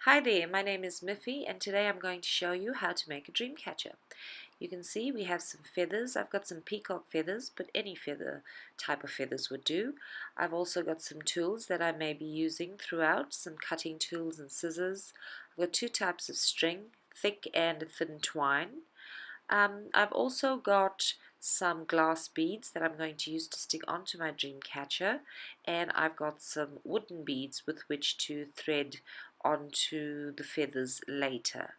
Hi there, my name is Miffy and today I'm going to show you how to make a dream catcher. You can see we have some feathers. I've got some peacock feathers, but any feather type of feathers would do. I've also got some tools that I may be using throughout, some cutting tools and scissors. I've got two types of string, thick and thin twine. I've also got some glass beads that I'm going to use to stick onto my dream catcher, and I've got some wooden beads with which to thread onto the feathers later.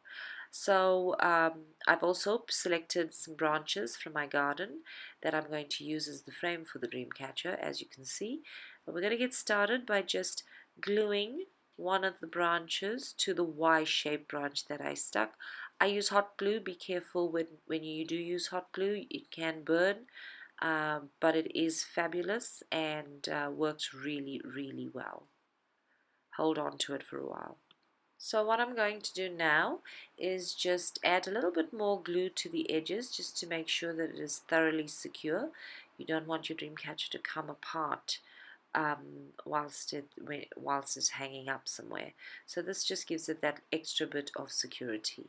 So I've also selected some branches from my garden that I'm going to use as the frame for the dream catcher, as you can see. But we're going to get started by just gluing one of the branches to the Y-shaped branch that I stuck. I use hot glue. Be careful when you do use hot glue, it can burn, but it is fabulous and works really well. Hold on to it for a while. So what I'm going to do now is just add a little bit more glue to the edges just to make sure that it is thoroughly secure. You don't want your dream catcher to come apart whilst it's hanging up somewhere. So this just gives it that extra bit of security.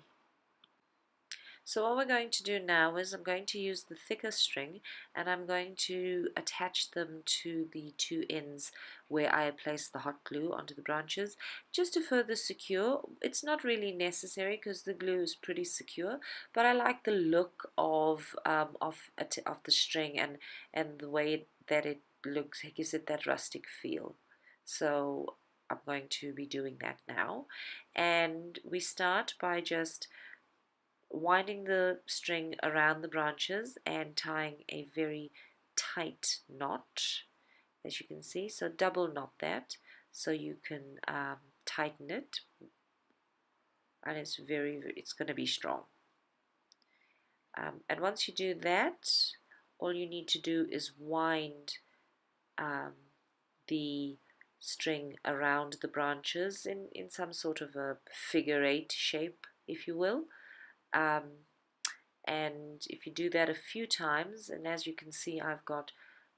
So what we're going to do now is I'm going to use the thicker string and I'm going to attach them to the two ends where I place the hot glue onto the branches just to further secure. It's not really necessary because the glue is pretty secure, but I like the look of the string and the way that it looks. It gives it that rustic feel. So I'm going to be doing that now, and we start by just winding the string around the branches and tying a very tight knot, as you can see. So double knot that so you can tighten it, and it's going to be strong. And once you do that, all you need to do is wind the string around the branches in some sort of a figure-8 shape, if you will. And if you do that a few times, and as you can see I've got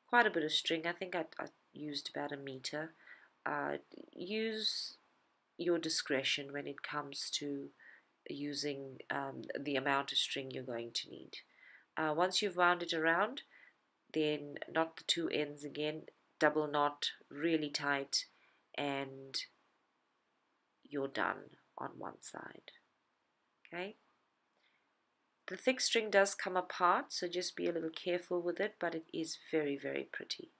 quite a bit of string. I think I used about 1 meter. Use your discretion when it comes to using the amount of string you're going to need. Once you've wound it around, then knot the two ends again, double knot really tight, and you're done on one side. Okay. The thick string does come apart, so just be a little careful with it, but it is very pretty.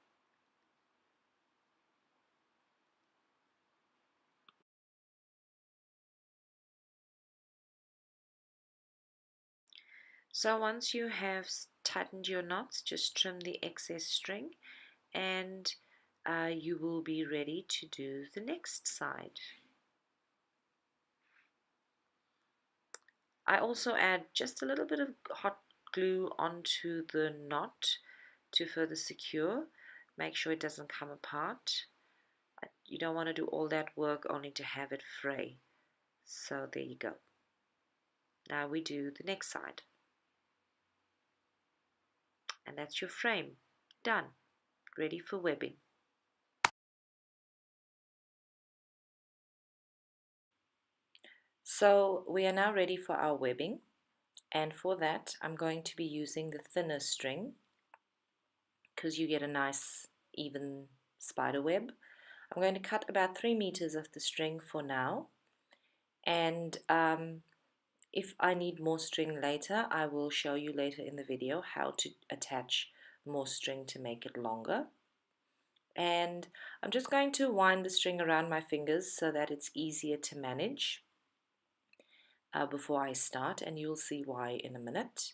So once you have tightened your knots, just trim the excess string and you will be ready to do the next side. I also add just a little bit of hot glue onto the knot to further secure. Make sure it doesn't come apart. You don't want to do all that work only to have it fray. So there you go. Now we do the next side. And that's your frame. Done. Ready for webbing. So we are now ready for our webbing, and for that I'm going to be using the thinner string because you get a nice even spider web. I'm going to cut about 3 meters of the string for now, and if I need more string later, I will show you later in the video how to attach more string to make it longer. And I'm just going to wind the string around my fingers so that it's easier to manage before I start, and you'll see why in a minute.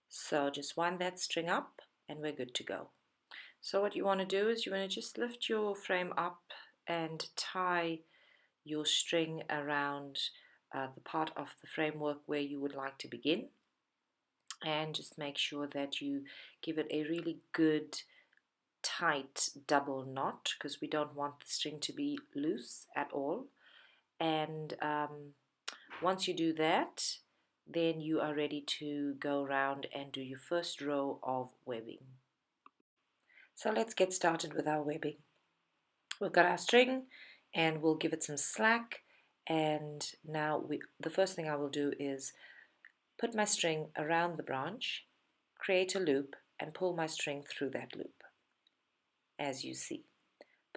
So just wind that string up and we're good to go. So what you want to do is you want to just lift your frame up and tie your string around the part of the framework where you would like to begin, and just make sure that you give it a really good tight double knot because we don't want the string to be loose at all. And once you do that, then you are ready to go around and do your first row of webbing. So let's get started with our webbing. We've got our string and we'll give it some slack, And now the first thing I will do is put my string around the branch, create a loop, and pull my string through that loop, as you see.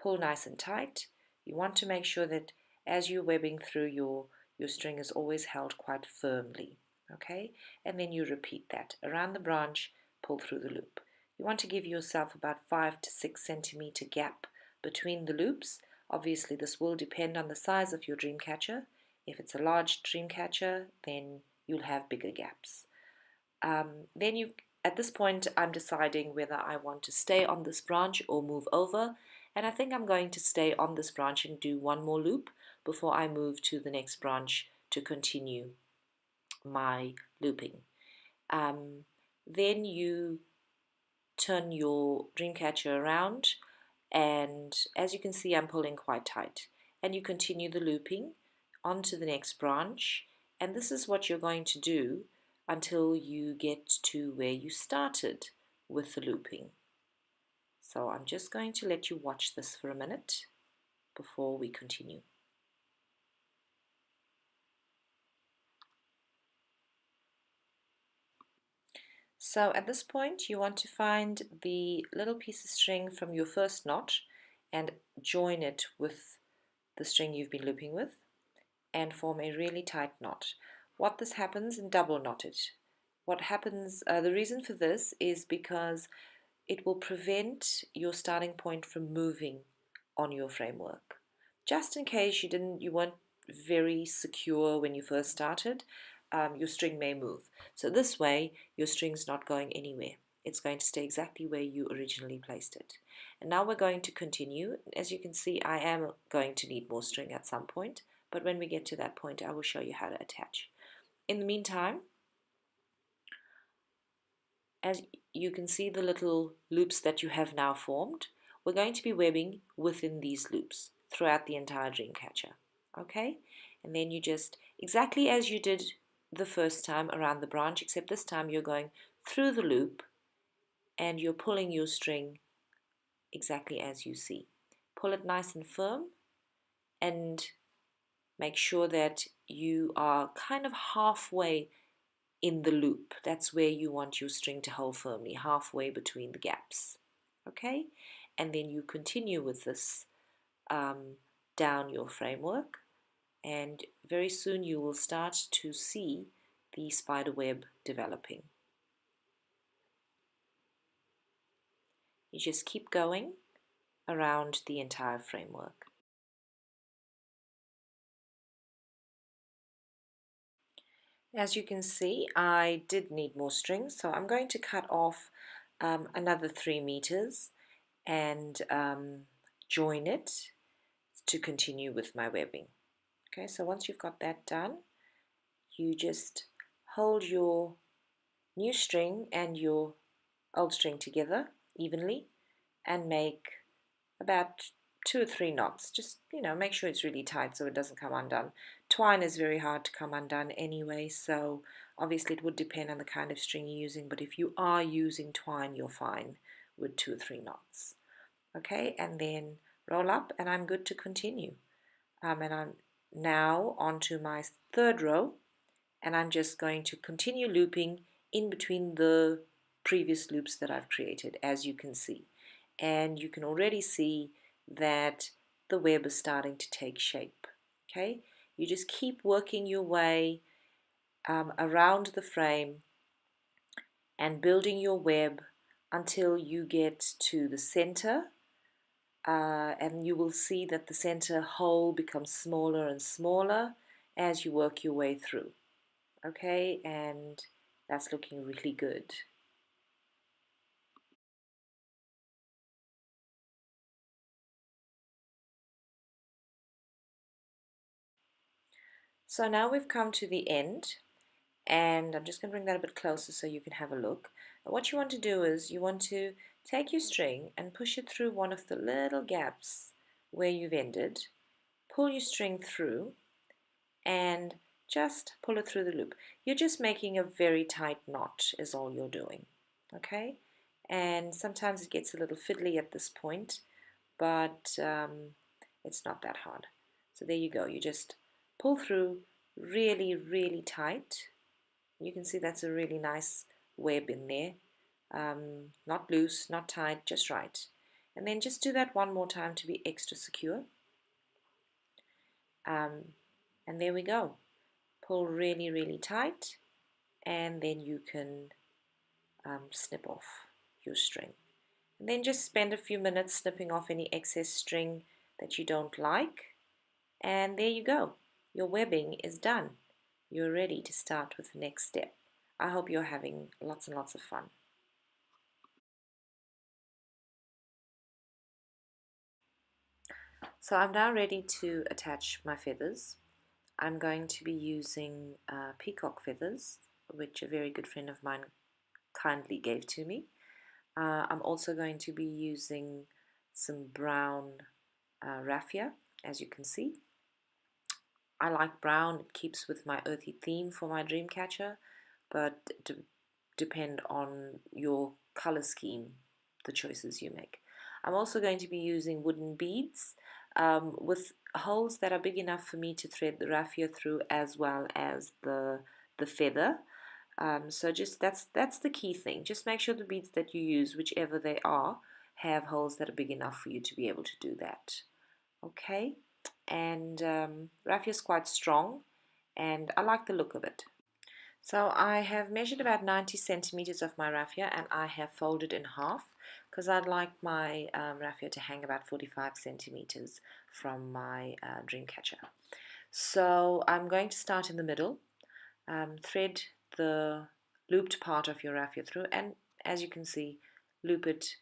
Pull nice and tight. You want to make sure that as you're webbing through, your string is always held quite firmly. Okay, and then you repeat that around the branch, pull through the loop. You want to give yourself about 5 to 6 centimeter gap between the loops. Obviously this will depend on the size of your dream catcher. If it's a large dream catcher, then you'll have bigger gaps. Then at this point I'm deciding whether I want to stay on this branch or move over, and I think I'm going to stay on this branch and do one more loop before I move to the next branch to continue my looping. Then you turn your dream catcher around, and as you can see I'm pulling quite tight, and you continue the looping onto the next branch, and this is what you're going to do until you get to where you started with the looping. So I'm just going to let you watch this for a minute before we continue. So at this point you want to find the little piece of string from your first knot and join it with the string you've been looping with and form a really tight knot. What this happens, and double knot it. What happens, the reason for this is because it will prevent your starting point from moving on your framework. Just in case you weren't very secure when you first started, your string may move. So this way, your string's not going anywhere. It's going to stay exactly where you originally placed it. And now we're going to continue. As you can see, I am going to need more string at some point, but when we get to that point, I will show you how to attach. In the meantime, as you can see the little loops that you have now formed, we're going to be webbing within these loops throughout the entire dream catcher. Okay, and then you just, exactly as you did the first time around the branch, except this time you're going through the loop and you're pulling your string exactly as you see. Pull it nice and firm and make sure that you are kind of halfway in the loop. That's where you want your string to hold firmly, halfway between the gaps. Okay, and then you continue with this down your framework, and very soon you will start to see the spider web developing. You just keep going around the entire framework. As you can see, I did need more string, so I'm going to cut off another 3 meters and join it to continue with my webbing. Okay, so once you've got that done, you just hold your new string and your old string together evenly and make about 2 or 3 knots. Just, make sure it's really tight so it doesn't come undone. Twine is very hard to come undone anyway, so obviously it would depend on the kind of string you're using, but if you are using twine, you're fine with 2 or 3 knots. Okay, and then roll up and I'm good to continue. And I'm now onto my third row, and I'm just going to continue looping in between the previous loops that I've created, as you can see. And you can already see that the web is starting to take shape. Okay, you just keep working your way around the frame and building your web until you get to the center, and you will see that the center hole becomes smaller and smaller as you work your way through. Okay, and that's looking really good. So now we've come to the end, and I'm just going to bring that a bit closer so you can have a look. And what you want to do is you want to take your string and push it through one of the little gaps where you've ended, pull your string through and just pull it through the loop. You're just making a very tight knot is all you're doing. Okay, and sometimes it gets a little fiddly at this point, but it's not that hard. So there you go, you just pull through really tight. You can see that's a really nice web in there. Not loose, not tight, just right. And then just do that one more time to be extra secure. And there we go. Pull really tight, and then you can snip off your string. And then just spend a few minutes snipping off any excess string that you don't like. And there you go. Your webbing is done. You're ready to start with the next step. I hope you're having lots and lots of fun. So I'm now ready to attach my feathers. I'm going to be using peacock feathers, which a very good friend of mine kindly gave to me. I'm also going to be using some brown raffia, as you can see. I like brown, it keeps with my earthy theme for my dream catcher, but depend on your color scheme, the choices you make. I'm also going to be using wooden beads with holes that are big enough for me to thread the raffia through, as well as the feather. So just that's the key thing. Just make sure the beads that you use, whichever they are, have holes that are big enough for you to be able to do that. Okay, and raffia is quite strong, and I like the look of it. So I have measured about 90 centimeters of my raffia, and I have folded in half because I'd like my raffia to hang about 45 centimeters from my dream catcher. So I'm going to start in the middle, thread the looped part of your raffia through, and as you can see, loop it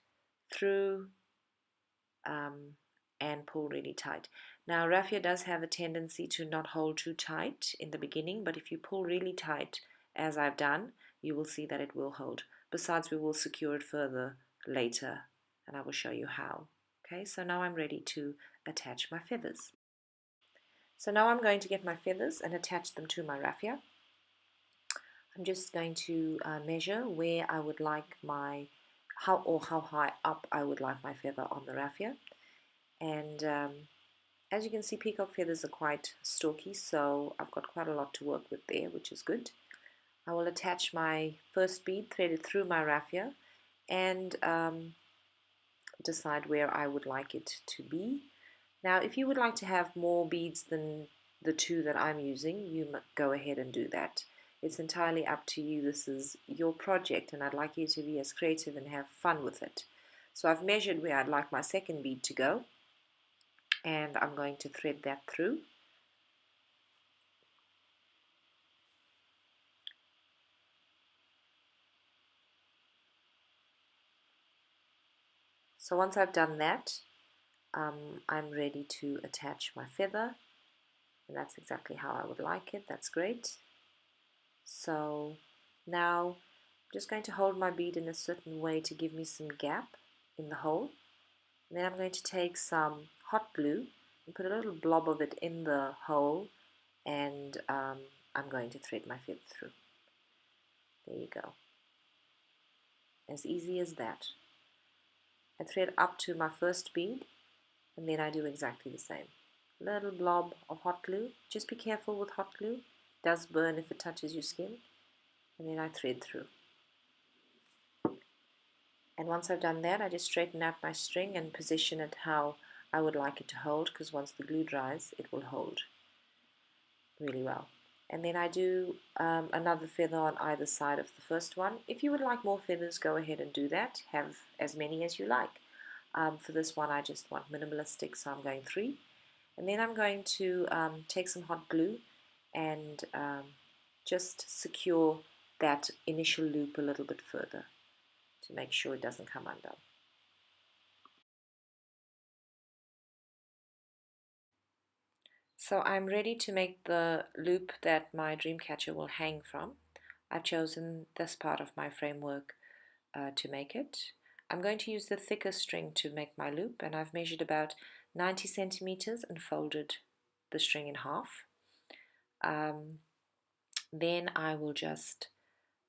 through and pull really tight. Now raffia does have a tendency to not hold too tight in the beginning, but if you pull really tight, as I've done, you will see that it will hold. Besides, we will secure it further later, and I will show you how. Okay, so now I'm ready to attach my feathers. So now I'm going to get my feathers and attach them to my raffia. I'm just going to measure where I would like my, how high up I would like my feather on the raffia. And as you can see, peacock feathers are quite stalky, so I've got quite a lot to work with there, which is good. I will attach my first bead threaded through my raffia and decide where I would like it to be. Now, if you would like to have more beads than the two that I'm using, you go ahead and do that. It's entirely up to you. This is your project, and I'd like you to be as creative and have fun with it. So I've measured where I'd like my second bead to go, and I'm going to thread that through. So once I've done that, I'm ready to attach my feather, and that's exactly how I would like it. That's great. So now I'm just going to hold my bead in a certain way to give me some gap in the hole. And then I'm going to take some hot glue and put a little blob of it in the hole, and I'm going to thread my feather through. There you go. As easy as that. I thread up to my first bead, and then I do exactly the same. Little blob of hot glue. Just be careful with hot glue. It does burn if it touches your skin. And then I thread through. And once I've done that, I just straighten out my string and position it how I would like it to hold, because once the glue dries, it will hold really well. And then I do another feather on either side of the first one. If you would like more feathers, go ahead and do that. Have as many as you like. For this one, I just want minimalistic, so I'm going 3. And then I'm going to take some hot glue and just secure that initial loop a little bit further to make sure it doesn't come undone. So I'm ready to make the loop that my dream catcher will hang from. I've chosen this part of my framework to make it. I'm going to use the thicker string to make my loop, and I've measured about 90 centimeters and folded the string in half. Then I will just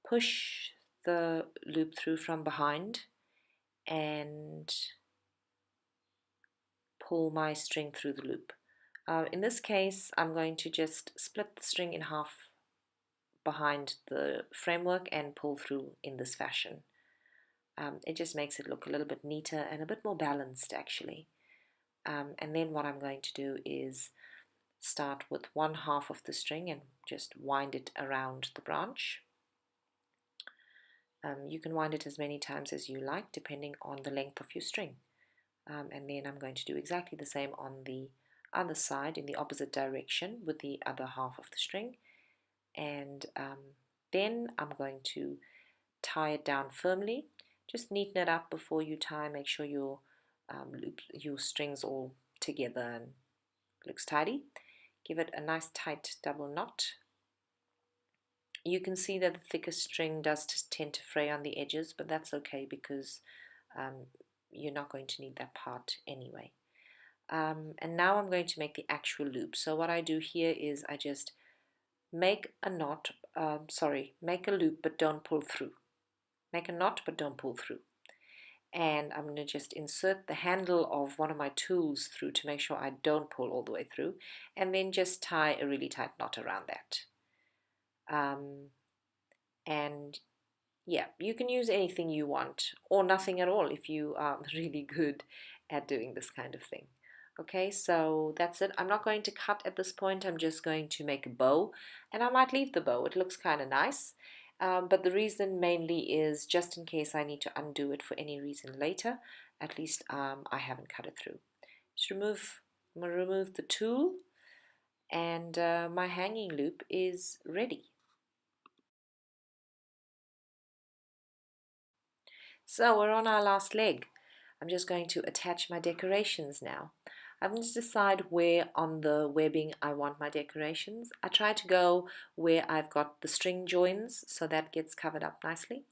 push the loop through from behind and pull my string through the loop. In this case, I'm going to just split the string in half behind the framework and pull through in this fashion. It just makes it look a little bit neater and a bit more balanced actually. And then what I'm going to do is start with one half of the string and just wind it around the branch. You can wind it as many times as you like depending on the length of your string. And then I'm going to do exactly the same on the other side in the opposite direction with the other half of the string. And then I'm going to tie it down firmly. Just neaten it up before you tie. Make sure your strings all together and looks tidy. Give it a nice tight double knot. You can see that the thicker string does tend to fray on the edges, but that's okay because you're not going to need that part anyway. And now I'm going to make the actual loop. So what I do here is I just make a knot, make a loop but don't pull through. Make a knot but don't pull through. And I'm going to just insert the handle of one of my tools through to make sure I don't pull all the way through, and then just tie a really tight knot around that. And yeah, you can use anything you want or nothing at all if you are really good at doing this kind of thing. Okay, so that's it. I'm not going to cut at this point. I'm just going to make a bow, and I might leave the bow. It looks kind of nice. But the reason mainly is just in case I need to undo it for any reason later, at least I haven't cut it through. Just I'm going to remove the tool, and my hanging loop is ready. So we're on our last leg. I'm just going to attach my decorations now. I'm going to decide where on the webbing I want my decorations. I try to go where I've got the string joins so that gets covered up nicely.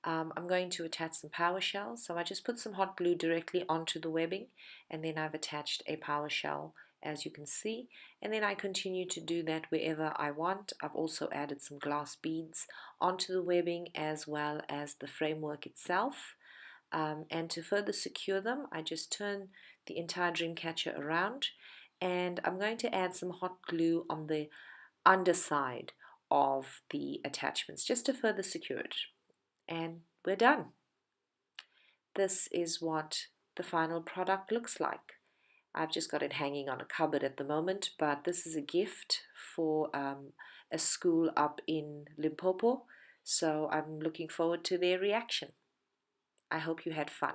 I'm going to attach some power shells, so I just put some hot glue directly onto the webbing, and then I've attached a power shell as you can see, and then I continue to do that wherever I want. I've also added some glass beads onto the webbing as well as the framework itself. And to further secure them, I just turn the entire dream catcher around, and I'm going to add some hot glue on the underside of the attachments just to further secure it. And we're done. This is what the final product looks like. I've just got it hanging on a cupboard at the moment, but this is a gift for a school up in Limpopo, so I'm looking forward to their reaction. I hope you had fun.